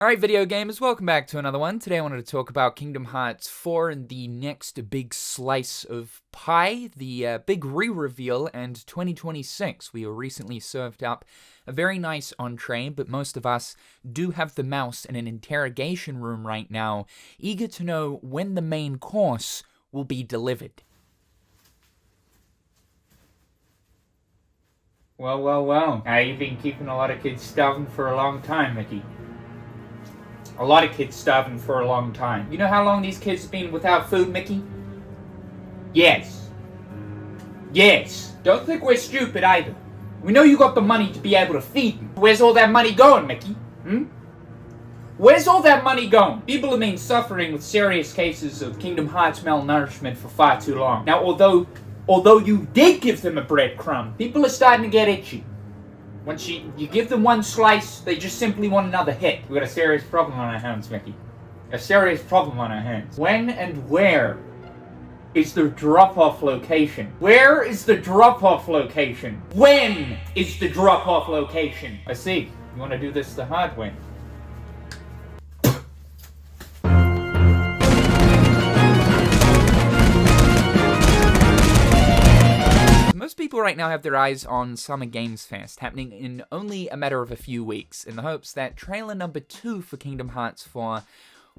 Alright, video gamers, welcome back to another one. Today I wanted to talk about Kingdom Hearts 4 and the next big slice of pie, the big re-reveal, and 2026. We were recently served up a very nice entree, but most of us do have the mouse in an interrogation room right now, eager to know when the main course will be delivered. Well. You've been keeping a lot of kids starving for a long time, Mickey. A lot of kids starving for a long time. You know how long these kids have been without food, Mickey? Yes. Don't think we're stupid either. We know you got the money to be able to feed them. Where's all that money going, Mickey? Where's all that money going? People have been suffering with serious cases of Kingdom Hearts malnourishment for far too long. Now, although you did give them a breadcrumb, people are starting to get itchy. Once you give them one slice, they just simply want another hit. We've got a serious problem on our hands, Mickey. A serious problem on our hands. When and where is the drop-off location? Where is the drop-off location? When is the drop-off location? I see. You want to do this the hard way. Most people right now have their eyes on Summer Games Fest, happening in only a matter of a few weeks, in the hopes that trailer number 2 for Kingdom Hearts 4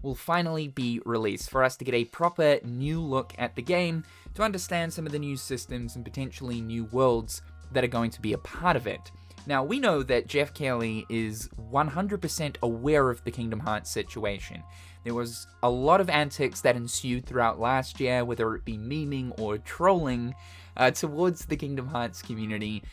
will finally be released, for us to get a proper new look at the game, to understand some of the new systems and potentially new worlds that are going to be a part of it. Now, we know that Jeff Keighley is 100% aware of the Kingdom Hearts situation. There was a lot of antics that ensued throughout last year, whether it be memeing or trolling, towards the Kingdom Hearts community,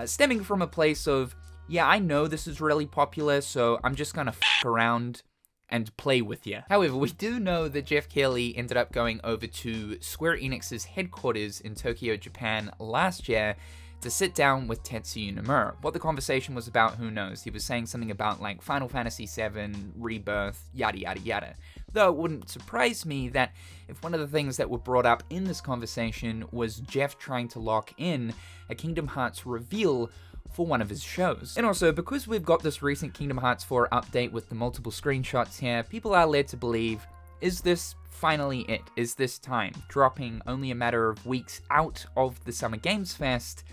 stemming from a place of, yeah, I know this is really popular, so I'm just gonna f*** around and play with you. However, we do know that Jeff Keighley ended up going over to Square Enix's headquarters in Tokyo, Japan last year to sit down with Tetsuya Nomura. What the conversation was about, who knows? He was saying something about like Final Fantasy VII, Rebirth, yada yada yada. Though it wouldn't surprise me that if one of the things that were brought up in this conversation was Jeff trying to lock in a Kingdom Hearts reveal for one of his shows. And also, because we've got this recent Kingdom Hearts 4 update with the multiple screenshots here, people are led to believe, is this finally it? Is this time? Dropping only a matter of weeks out of the Summer Games Fest,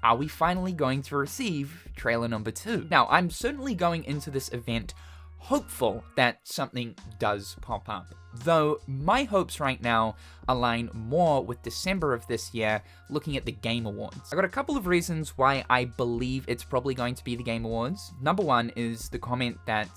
are we finally going to receive trailer number 2? Now, I'm certainly going into this event hopeful that something does pop up, though my hopes right now align more with December of this year, looking at the Game Awards. I got a couple of reasons why I believe it's probably going to be the Game Awards. Number one is the comment that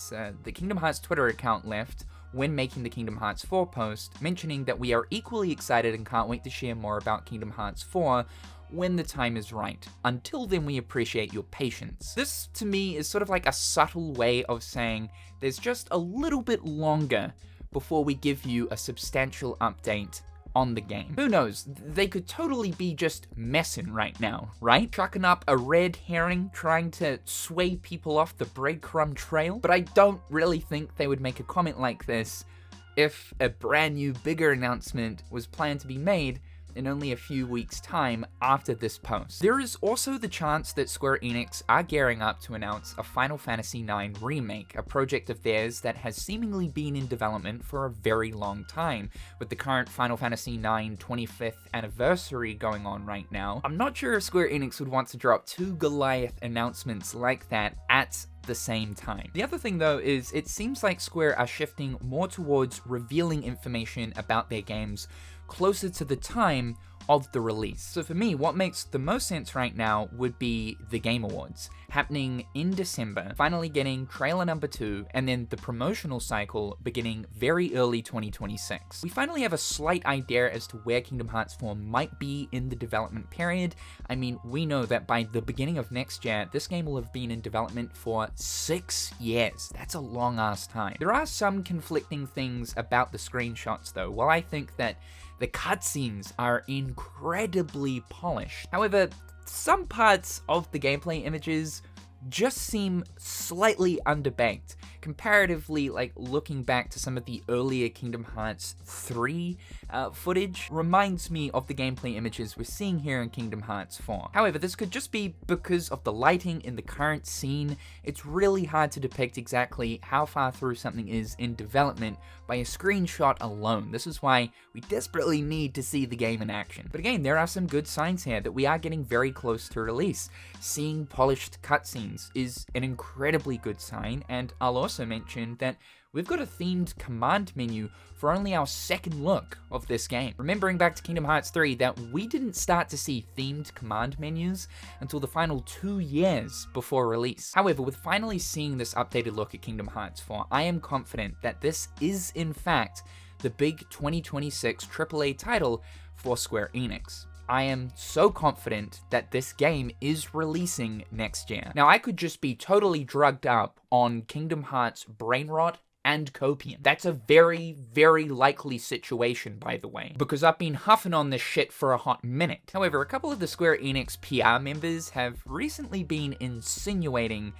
the Kingdom Hearts Twitter account left when making the Kingdom Hearts 4 post, mentioning that we are equally excited and can't wait to share more about Kingdom Hearts 4 when the time is right. Until then, we appreciate your patience. This, to me, is sort of like a subtle way of saying there's just a little bit longer before we give you a substantial update on the game. Who knows? They could totally be just messing right now, right? Chucking up a red herring, trying to sway people off the breadcrumb trail. But I don't really think they would make a comment like this if a brand new, bigger announcement was planned to be made in only a few weeks' time after this post. There is also the chance that Square Enix are gearing up to announce a Final Fantasy IX remake, a project of theirs that has seemingly been in development for a very long time, with the current Final Fantasy IX 25th anniversary going on right now. I'm not sure if Square Enix would want to drop 2 Goliath announcements like that at the same time. The other thing though is it seems like Square are shifting more towards revealing information about their games closer to the time of the release. So for me, what makes the most sense right now would be the Game Awards, happening in December, finally getting trailer number 2, and then the promotional cycle beginning very early 2026. We finally have a slight idea as to where Kingdom Hearts 4 might be in the development period. I mean, we know that by the beginning of next year, this game will have been in development for 6 years. That's a long-ass time. There are some conflicting things about the screenshots though. While I think that the cutscenes are incredibly polished, however, some parts of the gameplay images just seem slightly underbanked. Comparatively, like looking back to some of the earlier Kingdom Hearts 3 footage reminds me of the gameplay images we're seeing here in Kingdom Hearts 4. However, this could just be because of the lighting in the current scene. It's really hard to depict exactly how far through something is in development by a screenshot alone. This is why we desperately need to see the game in action. But again, there are some good signs here that we are getting very close to release. Seeing polished cutscenes is an incredibly good sign, and I'll also mention that we've got a themed command menu for only our second look of this game. Remembering back to Kingdom Hearts 3 that we didn't start to see themed command menus until the final 2 years before release. However, with finally seeing this updated look at Kingdom Hearts 4, I am confident that this is in fact the big 2026 AAA title for Square Enix. I am so confident that this game is releasing next year. Now, I could just be totally drugged up on Kingdom Hearts brain rot and copium. That's a very, very likely situation, by the way, because I've been huffing on this shit for a hot minute. However, a couple of the Square Enix PR members have recently been insinuating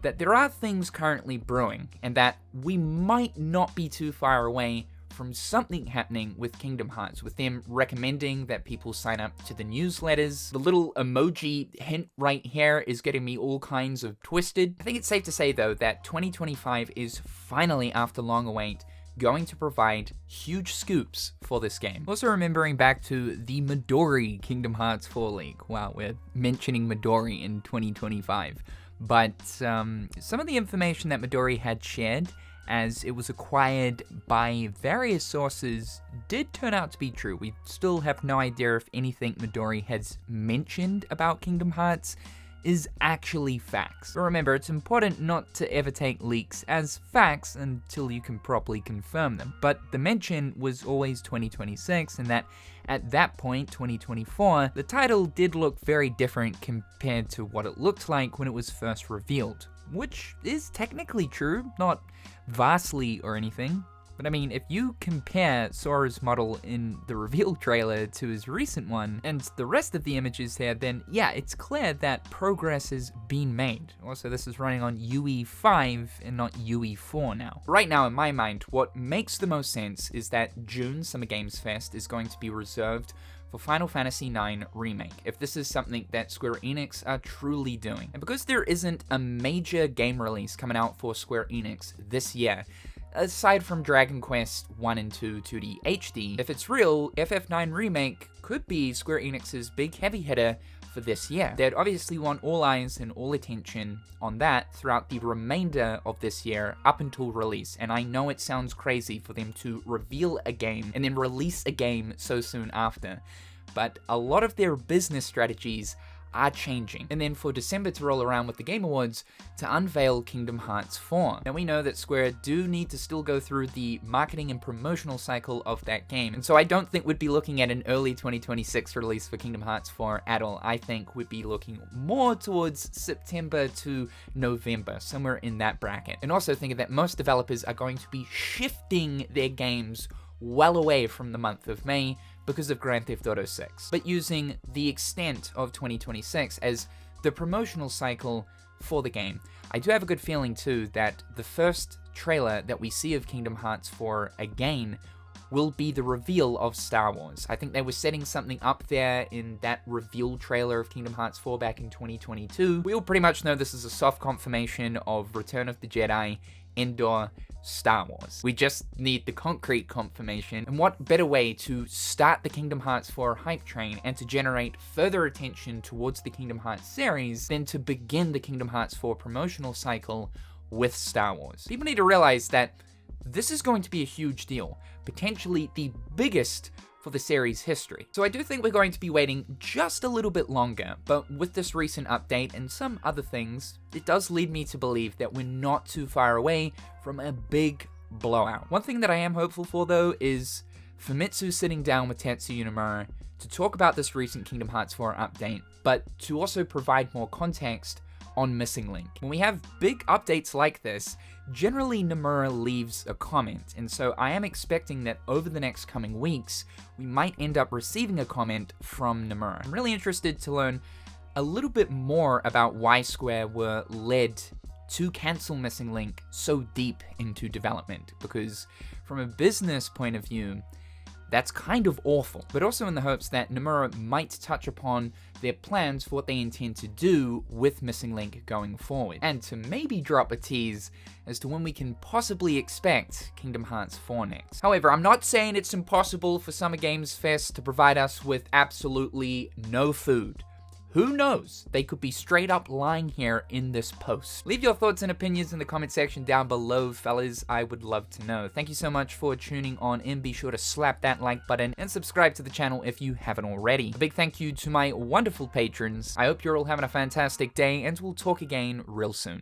that there are things currently brewing, and that we might not be too far away from something happening with Kingdom Hearts, with them recommending that people sign up to the newsletters. The little emoji hint right here is getting me all kinds of twisted. I think it's safe to say, though, that 2025 is finally, after long await, going to provide huge scoops for this game. Also remembering back to the Midori Kingdom Hearts 4 leak. Wow, we're mentioning Midori in 2025. But some of the information that Midori had shared as it was acquired by various sources did turn out to be true. We still have no idea if anything Midori has mentioned about Kingdom Hearts is actually facts. But remember, it's important not to ever take leaks as facts until you can properly confirm them. But the mention was always 2026, and that at that point, 2024, the title did look very different compared to what it looked like when it was first revealed. Which is technically true, not vastly or anything. But I mean, if you compare Sora's model in the reveal trailer to his recent one, and the rest of the images here, then yeah, it's clear that progress has been made. Also, this is running on UE5 and not UE4 now. Right now, in my mind, what makes the most sense is that June Summer Games Fest is going to be reserved for Final Fantasy IX Remake, if this is something that Square Enix are truly doing. And because there isn't a major game release coming out for Square Enix this year, aside from Dragon Quest 1 and 2 2D HD, if it's real, FF9 Remake could be Square Enix's big heavy hitter for this year. They'd obviously want all eyes and all attention on that throughout the remainder of this year up until release. And I know it sounds crazy for them to reveal a game and then release a game so soon after, but a lot of their business strategies are changing. And then for December to roll around with the Game Awards to unveil Kingdom Hearts 4. Now we know that Square do need to still go through the marketing and promotional cycle of that game, and so I don't think we'd be looking at an early 2026 release for Kingdom Hearts 4 at all. I think we'd be looking more towards September to November, somewhere in that bracket. And also thinking that most developers are going to be shifting their games well away from the month of May because of Grand Theft Auto 6, but using the extent of 2026 as the promotional cycle for the game. I do have a good feeling too that the first trailer that we see of Kingdom Hearts 4 again will be the reveal of Star Wars. I think they were setting something up there in that reveal trailer of Kingdom Hearts 4 back in 2022. We all pretty much know this is a soft confirmation of Return of the Jedi, Endor, Star Wars. We just need the concrete confirmation, and what better way to start the Kingdom Hearts 4 hype train and to generate further attention towards the Kingdom Hearts series than to begin the Kingdom Hearts 4 promotional cycle with Star Wars. People need to realize that this is going to be a huge deal, potentially the biggest for the series history. So I do think we're going to be waiting just a little bit longer, but with this recent update and some other things, it does lead me to believe that we're not too far away from a big blowout. One thing that I am hopeful for, though, is Famitsu sitting down with Tetsuya Nomura to talk about this recent Kingdom Hearts 4 update, but to also provide more context on Missing Link. When we have big updates like this, generally Nomura leaves a comment, and so I am expecting that over the next coming weeks, we might end up receiving a comment from Nomura. I'm really interested to learn a little bit more about why Square were led to cancel Missing Link so deep into development, because from a business point of view, that's kind of awful, but also in the hopes that Nomura might touch upon their plans for what they intend to do with Missing Link going forward, and to maybe drop a tease as to when we can possibly expect Kingdom Hearts 4 next. However, I'm not saying it's impossible for Summer Games Fest to provide us with absolutely no food. Who knows? They could be straight up lying here in this post. Leave your thoughts and opinions in the comment section down below, fellas. I would love to know. Thank you so much for tuning on in. Be sure to slap that like button and subscribe to the channel if you haven't already. A big thank you to my wonderful patrons. I hope you're all having a fantastic day, and we'll talk again real soon.